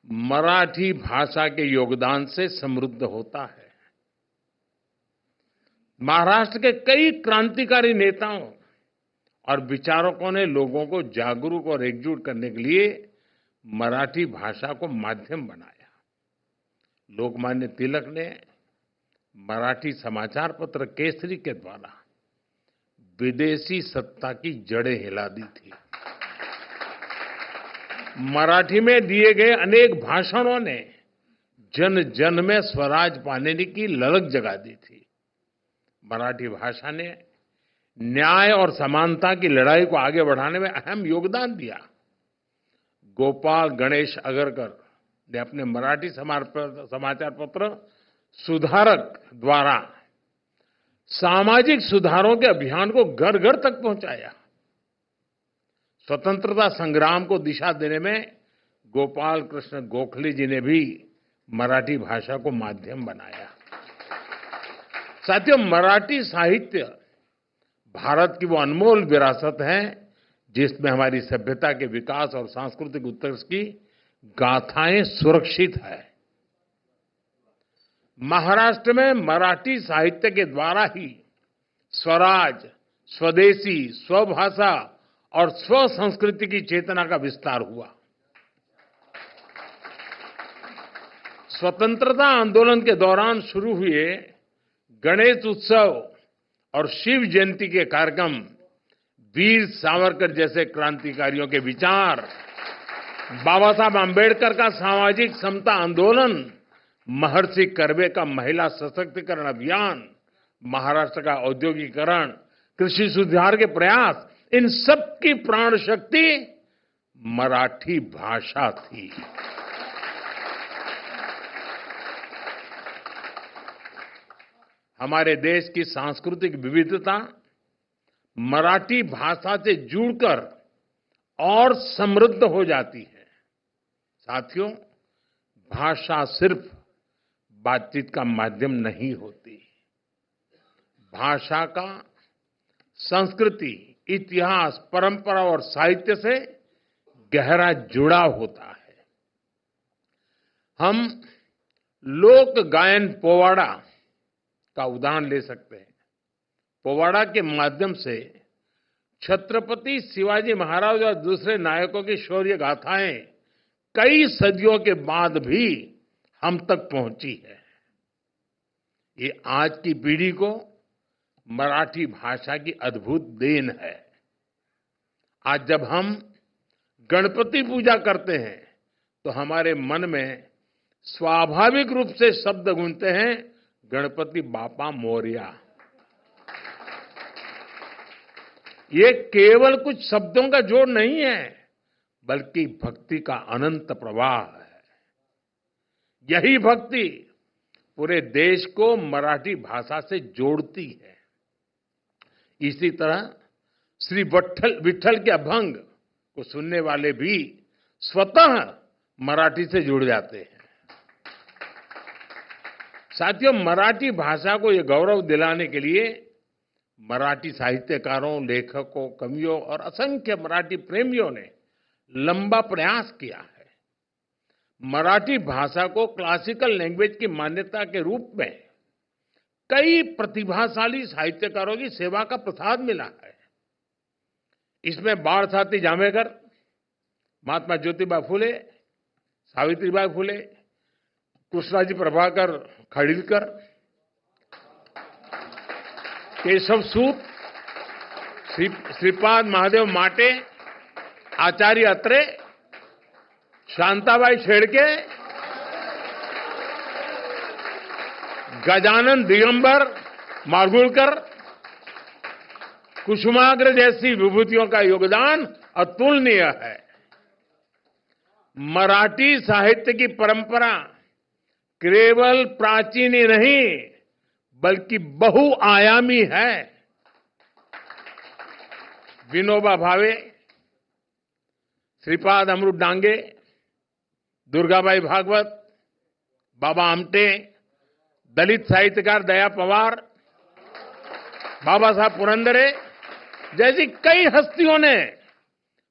मराठी भाषा के योगदान से समृद्ध होता है। महाराष्ट्र के कई क्रांतिकारी नेताओं और विचारकों ने लोगों को जागरूक और एकजुट करने के लिए मराठी भाषा को माध्यम बनाया। लोकमान्य तिलक ने मराठी समाचार पत्र केसरी के द्वारा विदेशी सत्ता की जड़ें हिला दी थी। मराठी में दिए गए अनेक भाषणों ने जन जन में स्वराज पाने की ललक जगा दी थी। मराठी भाषा ने न्याय और समानता की लड़ाई को आगे बढ़ाने में अहम योगदान दिया। गोपाल गणेश अगरकर ने अपने मराठी समाचार पत्र सुधारक द्वारा सामाजिक सुधारों के अभियान को घर घर तक पहुंचाया। स्वतंत्रता संग्राम को दिशा देने में गोपाल कृष्ण गोखले जी ने भी मराठी भाषा को माध्यम बनाया। साथियों, मराठी साहित्य भारत की वो अनमोल विरासत है जिसमें हमारी सभ्यता के विकास और सांस्कृतिक उत्कर्ष की गाथाएं सुरक्षित है। महाराष्ट्र में मराठी साहित्य के द्वारा ही स्वराज, स्वदेशी, स्वभाषा और स्व संस्कृति की चेतना का विस्तार हुआ। स्वतंत्रता आंदोलन के दौरान शुरू हुए गणेश उत्सव और शिव जयंती के कार्यक्रम वीर सावरकर जैसे क्रांतिकारियों के विचार, बाबा साहब आंबेडकर का सामाजिक समता आंदोलन, महर्षि कर्वे का महिला सशक्तिकरण अभियान, महाराष्ट्र का औद्योगिकरण, कृषि सुधार के प्रयास, इन सब की प्राण शक्ति मराठी भाषा थी। हमारे देश की सांस्कृतिक विविधता मराठी भाषा से जुड़कर और समृद्ध हो जाती है। साथियों, भाषा सिर्फ बातचीत का माध्यम नहीं होती। भाषा का संस्कृति, इतिहास, परंपरा और साहित्य से गहरा जुड़ाव होता है। हम लोक गायन पोवाड़ा का उदाहरण ले सकते हैं। पोवाड़ा के माध्यम से छत्रपति शिवाजी महाराज और दूसरे नायकों की शौर्य गाथाएं कई सदियों के बाद भी हम तक पहुंची है। ये आज की पीढ़ी को मराठी भाषा की अद्भुत देन है। आज जब हम गणपति पूजा करते हैं तो हमारे मन में स्वाभाविक रूप से शब्द गूंजते हैं, गणपति बापा मोरया। ये केवल कुछ शब्दों का जोड़ नहीं है, बल्कि भक्ति का अनंत प्रवाह है। यही भक्ति पूरे देश को मराठी भाषा से जोड़ती है। इसी तरह श्री विट्ठल के अभंग को सुनने वाले भी स्वतः मराठी से जुड़ जाते हैं। साथियों, मराठी भाषा को यह गौरव दिलाने के लिए मराठी साहित्यकारों, लेखकों, कवियों और असंख्य मराठी प्रेमियों ने लंबा प्रयास किया है। मराठी भाषा को क्लासिकल लैंग्वेज की मान्यता के रूप में कई प्रतिभाशाली साहित्यकारों की सेवा का प्रसाद मिला है। इसमें बाळशास्त्री जांभेकर, महात्मा ज्योतिबा फुले, सावित्रीबाई फुले, कृष्णाजी प्रभाकर खाडिलकर, केशव सूत, श्रीपाद महादेव माटे, आचार्य अत्रे, शांताबाई शेड़के, गजानन दिगंबर मारगुलकर, कुसुमाग्र जैसी विभूतियों का योगदान अतुलनीय है। मराठी साहित्य की परंपरा केवल प्राचीन ही नहीं बल्कि बहुआयामी है। विनोबा भावे, श्रीपाद अमृत डांगे, दुर्गाबाई भागवत, बाबा आमटे, दलित साहित्यकार दया पवार, बाबा साहब पुरंदरे जैसी कई हस्तियों ने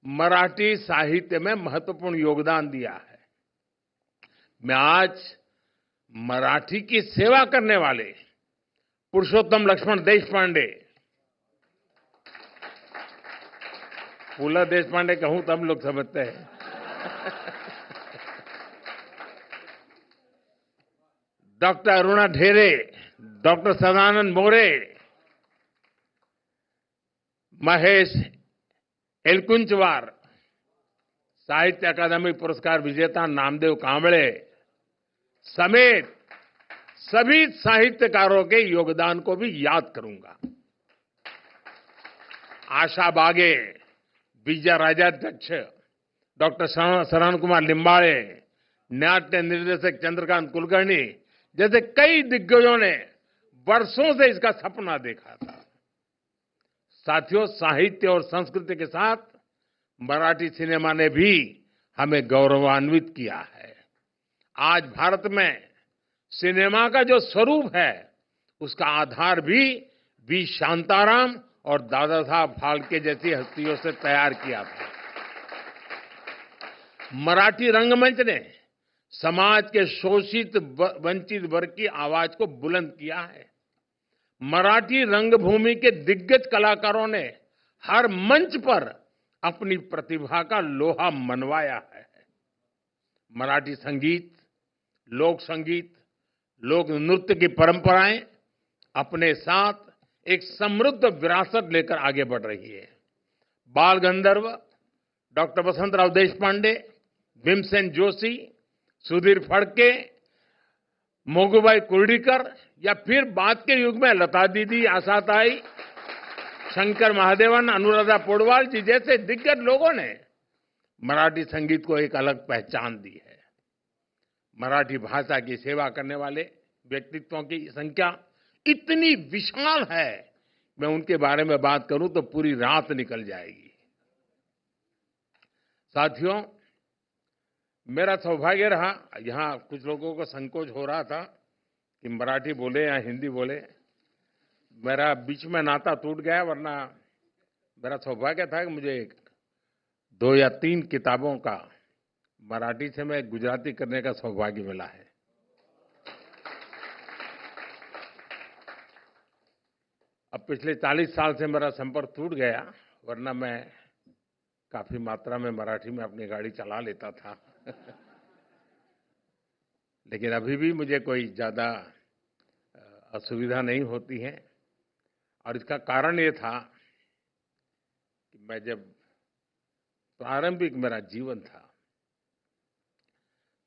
मराठी साहित्य में महत्वपूर्ण योगदान दिया है। मैं आज मराठी की सेवा करने वाले पुरुषोत्तम लक्ष्मण देशपांडे, पुला देशपांडे कहूं तब लोग समझते हैं, डॉक्टर अरुणा ढेरे, डॉक्टर सदानंद मोरे, महेश एलकुंचवार, साहित्य अकादमी पुरस्कार विजेता नामदेव कांबळे समेत सभी साहित्यकारों के योगदान को भी याद करूंगा। आशा बागे, विजय राजाध्यक्ष, डॉक्टर शरण कुमार लिंबाळे, नाट्य निर्देशक चंद्रकांत कुलकर्णी जैसे कई दिग्गजों ने वर्षों से इसका सपना देखा था। साथियों, साहित्य और संस्कृति के साथ मराठी सिनेमा ने भी हमें गौरवान्वित किया है। आज भारत में सिनेमा का जो स्वरूप है, उसका आधार भी वी शांताराम और दादा साहब फाल्के जैसी हस्तियों से तैयार किया था। मराठी रंगमंच ने समाज के शोषित वंचित वर्ग की आवाज को बुलंद किया है। मराठी रंगभूमि के दिग्गज कलाकारों ने हर मंच पर अपनी प्रतिभा का लोहा मनवाया है। मराठी संगीत, लोक संगीत, लोक नृत्य की परंपराएं अपने साथ एक समृद्ध विरासत लेकर आगे बढ़ रही है। बाल गंधर्व डॉक्टर वसंतराव देशपांडे, भीमसेन जोशी, सुधीर फडके, मोगूबाई कुर्डीकर या फिर बाद के युग में लता दीदी, आशाताई, शंकर महादेवन, अनुराधा पौडवाल जी जैसे दिग्गज लोगों ने मराठी संगीत को एक अलग पहचान दी है। मराठी भाषा की सेवा करने वाले व्यक्तित्वों की संख्या इतनी विशाल है, मैं उनके बारे में बात करूं तो पूरी रात निकल जाएगी। साथियों, मेरा सौभाग्य रहा, यहां कुछ लोगों को संकोच हो रहा था कि मराठी बोले या हिंदी बोले। मेरा बीच में नाता टूट गया, वरना मेरा सौभाग्य था कि मुझे 2 या 3 किताबों का मराठी से मैं गुजराती करने का सौभाग्य मिला है। अब पिछले 40 साल से मेरा संपर्क टूट गया, वरना मैं काफी मात्रा में मराठी में अपनी गाड़ी चला लेता था। लेकिन अभी भी मुझे कोई ज्यादा असुविधा नहीं होती है, और इसका कारण ये था कि मैं जब प्रारंभिक मेरा जीवन था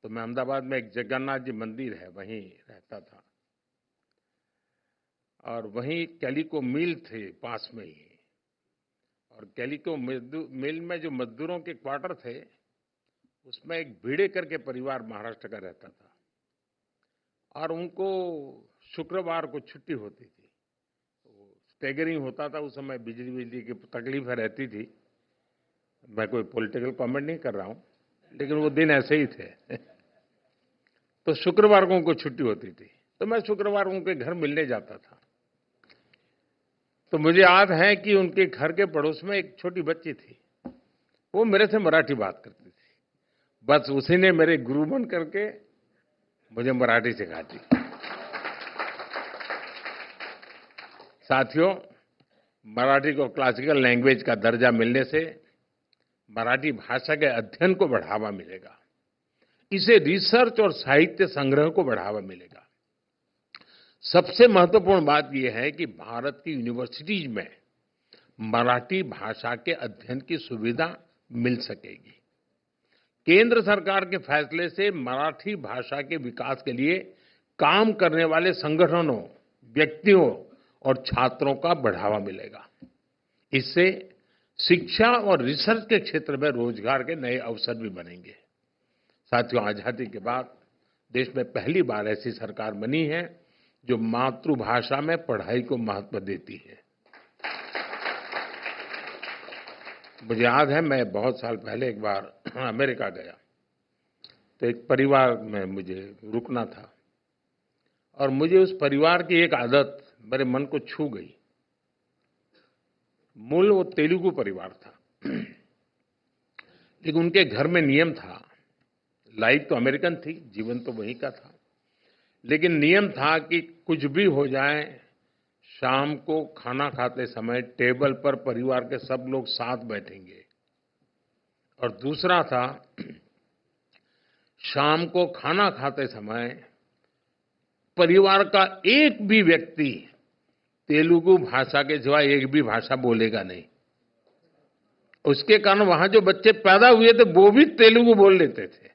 तो मैं अहमदाबाद में एक जगन्नाथ जी मंदिर है, वहीं रहता था, और वहीं कैलिको मिल थे पास में ही, और कैलिको मिल में जो मजदूरों के क्वार्टर थे, उसमें एक भिड़ेकर के परिवार महाराष्ट्र का रहता था, और उनको शुक्रवार को छुट्टी होती थी। स्टैगरिंग होता था उस समय, बिजली की तकलीफ रहती थी। मैं कोई पॉलिटिकल कमेंट नहीं कर रहा हूं, लेकिन वो दिन ऐसे ही थे। तो शुक्रवार को उनको छुट्टी होती थी, तो मैं शुक्रवार उनके घर मिलने जाता था। तो मुझे याद है कि उनके घर के पड़ोस में एक छोटी बच्ची थी, वो मेरे से मराठी बात करती थी। बस उसी ने मेरे गुरु बन करके मुझे मराठी सिखा दी। साथियों, मराठी को क्लासिकल लैंग्वेज का दर्जा मिलने से मराठी भाषा के अध्ययन को बढ़ावा मिलेगा, इसे रिसर्च और साहित्य संग्रह को बढ़ावा मिलेगा। सबसे महत्वपूर्ण बात यह है कि भारत की यूनिवर्सिटीज में मराठी भाषा के अध्ययन की सुविधा मिल सकेगी। केंद्र सरकार के फैसले से मराठी भाषा के विकास के लिए काम करने वाले संगठनों, व्यक्तियों और छात्रों का बढ़ावा मिलेगा। इससे शिक्षा और रिसर्च के क्षेत्र में रोजगार के नए अवसर भी बनेंगे। साथियों, आजादी के बाद देश में पहली बार ऐसी सरकार बनी है जो मातृभाषा में पढ़ाई को महत्व देती है। मुझे याद है, मैं बहुत साल पहले एक बार अमेरिका गया, तो एक परिवार में मुझे रुकना था, और मुझे उस परिवार की एक आदत मेरे मन को छू गई। मूल वो तेलुगु परिवार था, लेकिन उनके घर में नियम था, लाइफ तो अमेरिकन थी, जीवन तो वहीं का था, लेकिन नियम था कि कुछ भी हो जाए, शाम को खाना खाते समय टेबल पर परिवार के सब लोग साथ बैठेंगे। और दूसरा था, शाम को खाना खाते समय परिवार का एक भी व्यक्ति तेलुगु भाषा के सिवाय एक भी भाषा बोलेगा नहीं। उसके कारण वहां जो बच्चे पैदा हुए थे वो भी तेलुगु बोल लेते थे।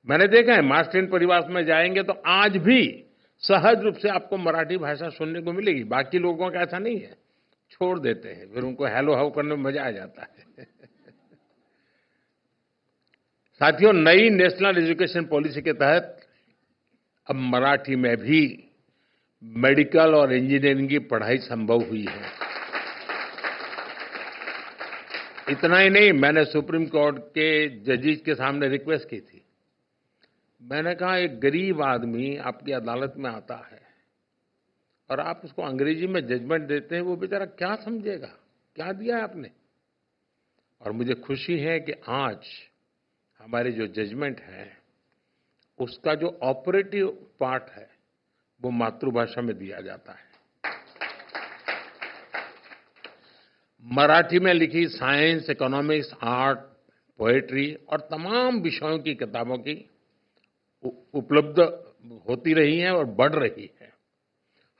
मैंने देखा है, मास ट्रेन परिवार में जाएंगे तो आज भी सहज रूप से आपको मराठी भाषा सुनने को मिलेगी। बाकी लोगों का ऐसा नहीं है, छोड़ देते हैं, फिर उनको हेलो हाउ करने में मजा आ जाता है। साथियों, नई नेशनल एजुकेशन पॉलिसी के तहत अब मराठी में भी मेडिकल और इंजीनियरिंग की पढ़ाई संभव हुई है। इतना ही नहीं, मैंने सुप्रीम कोर्ट के जजेस के सामने रिक्वेस्ट की थी। मैंने कहा, एक गरीब आदमी आपकी अदालत में आता है और आप उसको अंग्रेजी में जजमेंट देते हैं, वो बेचारा क्या समझेगा, क्या दिया है आपने। और मुझे खुशी है कि आज हमारे जो जजमेंट है उसका जो ऑपरेटिव पार्ट है वो मातृभाषा में दिया जाता है। मराठी में लिखी साइंस, इकोनॉमिक्स, आर्ट, पोएट्री और तमाम विषयों की किताबों की उपलब्ध होती रही है और बढ़ रही है।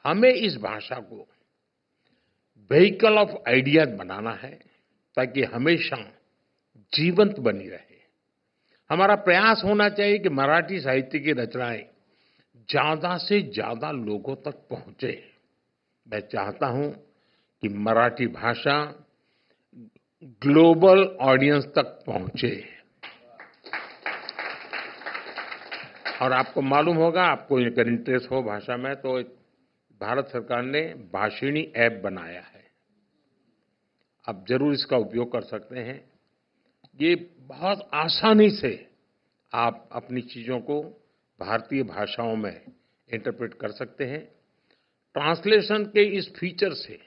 हमें इस भाषा को व्हीकल ऑफ आइडियाज बनाना है ताकि हमेशा जीवंत बनी रहे। हमारा प्रयास होना चाहिए कि मराठी साहित्य की रचनाएं ज्यादा से ज्यादा लोगों तक पहुंचे। मैं चाहता हूं कि मराठी भाषा ग्लोबल ऑडियंस तक पहुंचे। और आपको मालूम होगा, आपको अगर इंटरेस्ट हो भाषा में, तो भारत सरकार ने भाषिणी ऐप बनाया है। आप जरूर इसका उपयोग कर सकते हैं। ये बहुत आसानी से आप अपनी चीजों को भारतीय भाषाओं में इंटरप्रेट कर सकते हैं। ट्रांसलेशन के इस फीचर से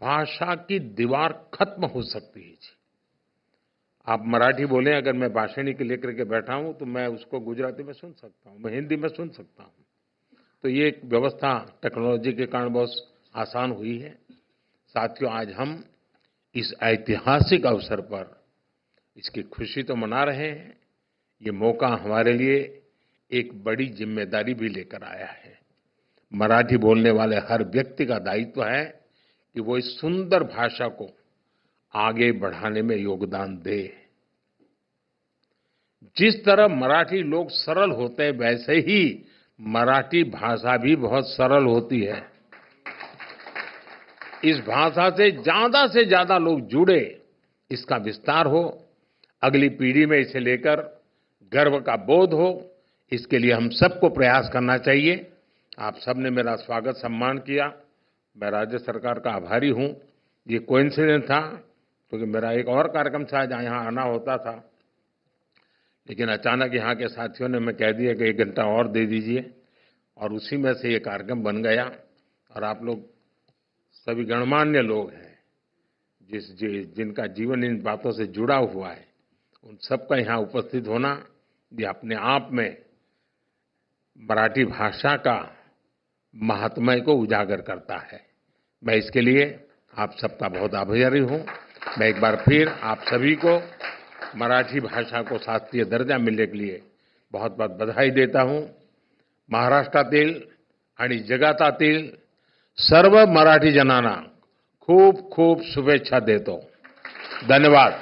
भाषा की दीवार खत्म हो सकती है। आप मराठी बोलें, अगर मैं भाषिणी के लेकर के बैठा हूं तो मैं उसको गुजराती में सुन सकता हूं, मैं हिंदी में सुन सकता हूं। तो ये एक व्यवस्था टेक्नोलॉजी के कारण बहुत आसान हुई है। साथियों, आज हम इस ऐतिहासिक अवसर पर इसकी खुशी तो मना रहे हैं, ये मौका हमारे लिए एक बड़ी जिम्मेदारी भी लेकर आया है। मराठी बोलने वाले हर व्यक्ति का दायित्व है कि वो इस सुंदर भाषा को आगे बढ़ाने में योगदान दे। जिस तरह मराठी लोग सरल होते हैं, वैसे ही मराठी भाषा भी बहुत सरल होती है। इस भाषा से ज्यादा लोग जुड़े, इसका विस्तार हो, अगली पीढ़ी में इसे लेकर गर्व का बोध हो, इसके लिए हम सबको प्रयास करना चाहिए। आप सबने मेरा स्वागत सम्मान किया, मैं राज्य सरकार का आभारी हूं। ये कोइंसिडेंस था क्योंकि मेरा एक और कार्यक्रम था जहां यहां आना होता था, लेकिन अचानक यहाँ के साथियों ने मैं कह दिया कि 1 घंटा और दे दीजिए, और उसी में से ये कार्यक्रम बन गया। और आप लोग सभी गणमान्य लोग हैं जिनका जीवन इन बातों से जुड़ा हुआ है, उन सबका यहाँ उपस्थित होना ये अपने आप में मराठी भाषा का महात्म्य को उजागर करता है। मैं इसके लिए आप सबका बहुत आभारी हूँ। मैं एक बार फिर आप सभी को मराठी भाषा को शास्त्रीय दर्जा मिलने के लिए बहुत बहुत बधाई देता हूँ। महाराष्ट्रातील आणि जगातातील सर्व मराठी जनांना खूप खूप शुभेच्छा देतो। धन्यवाद।